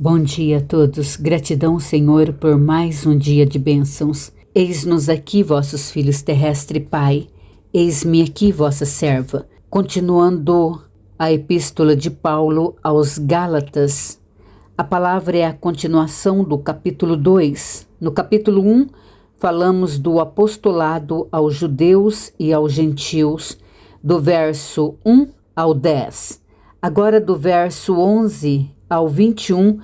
Bom dia a todos. Gratidão, Senhor, por mais um dia de bênçãos. Eis-nos aqui, vossos filhos terrestre, Pai. Eis-me aqui, vossa serva. Continuando a epístola de Paulo aos Gálatas, a palavra é a continuação do capítulo 2. No capítulo 1, falamos do apostolado aos judeus e aos gentios, do verso 1 ao 10. Agora, do verso 11 ao 21,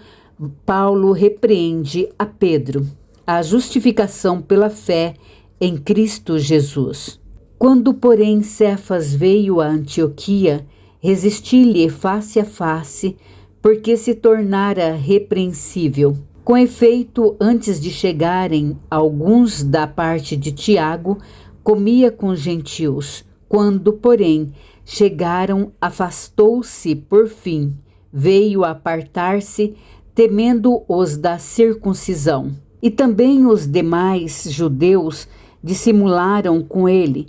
Paulo repreende a Pedro a justificação pela fé em Cristo Jesus. Quando, porém, Cefas veio a Antioquia, resisti-lhe face a face, porque se tornara repreensível. Com efeito, antes de chegarem alguns da parte de Tiago, comia com os gentios. Quando, porém, chegaram, afastou-se por fim, veio a apartar-se, temendo os da circuncisão. E também os demais judeus dissimularam com ele,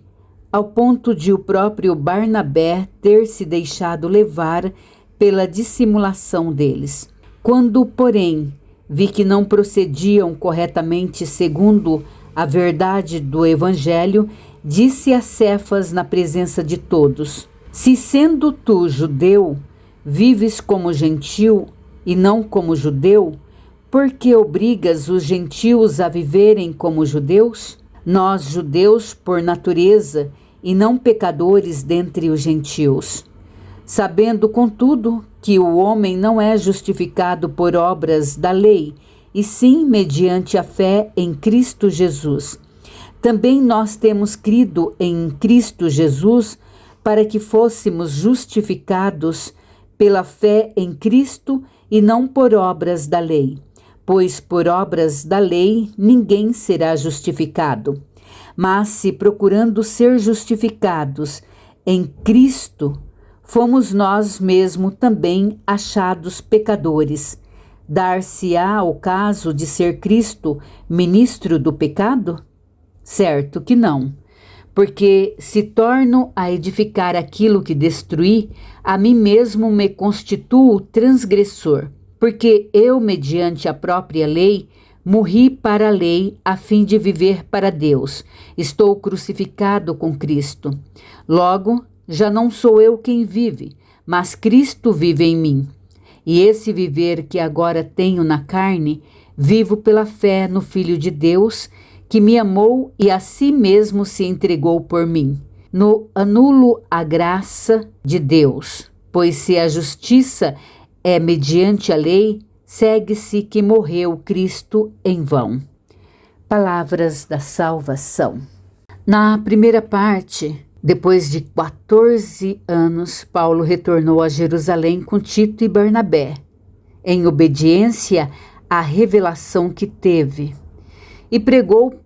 ao ponto de o próprio Barnabé ter se deixado levar pela dissimulação deles. Quando, porém, vi que não procediam corretamente segundo a verdade do Evangelho, disse a Cefas na presença de todos: se sendo tu judeu, vives como gentil e não como judeu, por que obrigas os gentios a viverem como judeus? Nós, judeus, por natureza, e não pecadores dentre os gentios. Sabendo, contudo, que o homem não é justificado por obras da lei, e sim mediante a fé em Cristo Jesus. Também nós temos crido em Cristo Jesus para que fôssemos justificados pela fé em Cristo e não por obras da lei, pois por obras da lei ninguém será justificado. Mas se procurando ser justificados em Cristo, fomos nós mesmos também achados pecadores, dar-se-á o caso de ser Cristo ministro do pecado? Certo que não. Porque se torno a edificar aquilo que destruí, a mim mesmo me constituo transgressor. Porque eu, mediante a própria lei, morri para a lei a fim de viver para Deus. Estou crucificado com Cristo. Logo, já não sou eu quem vive, mas Cristo vive em mim. E esse viver que agora tenho na carne, vivo pela fé no Filho de Deus, que me amou e a si mesmo se entregou por mim. Anulo a graça de Deus, pois se a justiça é mediante a lei, segue-se que morreu Cristo em vão. Palavras da salvação. Na primeira parte, depois de 14 anos, Paulo retornou a Jerusalém com Tito e Barnabé, em obediência à revelação que teve. E pregou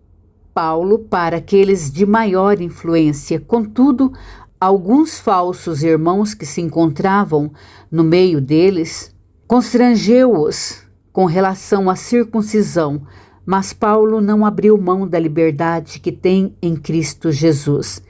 Paulo para aqueles de maior influência. Contudo, alguns falsos irmãos que se encontravam no meio deles constrangeu-os com relação à circuncisão, mas Paulo não abriu mão da liberdade que tem em Cristo Jesus,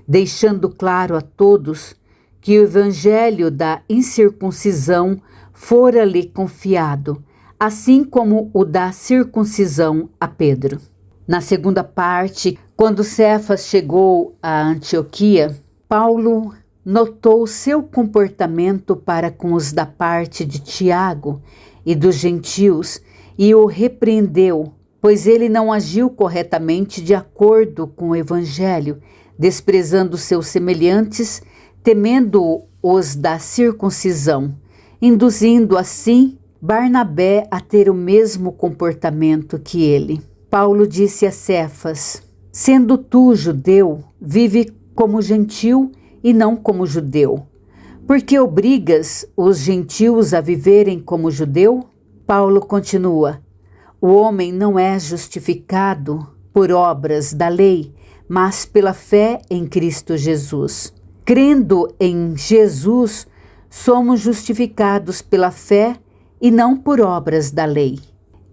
deixando claro a todos que o evangelho da incircuncisão fora-lhe confiado, assim como o da circuncisão a Pedro. Na segunda parte, quando Cefas chegou a Antioquia, Paulo notou seu comportamento para com os da parte de Tiago e dos gentios e o repreendeu, pois ele não agiu corretamente de acordo com o evangelho, desprezando seus semelhantes, temendo os da circuncisão, induzindo assim Barnabé a ter o mesmo comportamento que ele. Paulo disse a Cefas: sendo tu judeu, vive como gentil e não como judeu. Por que obrigas os gentios a viverem como judeu? Paulo continua: o homem não é justificado por obras da lei, mas pela fé em Cristo Jesus. Crendo em Jesus, somos justificados pela fé e não por obras da lei.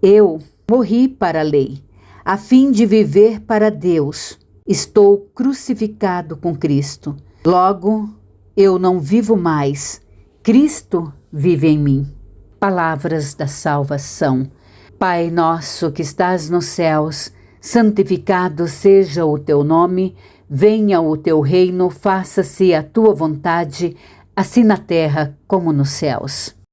Eu morri para a lei, a fim de viver para Deus. Estou crucificado com Cristo. Logo, eu não vivo mais. Cristo vive em mim. palavras da salvação. Pai nosso que estás nos céus, santificado seja o teu nome, venha o teu reino, faça-se a tua vontade, assim na terra como nos céus.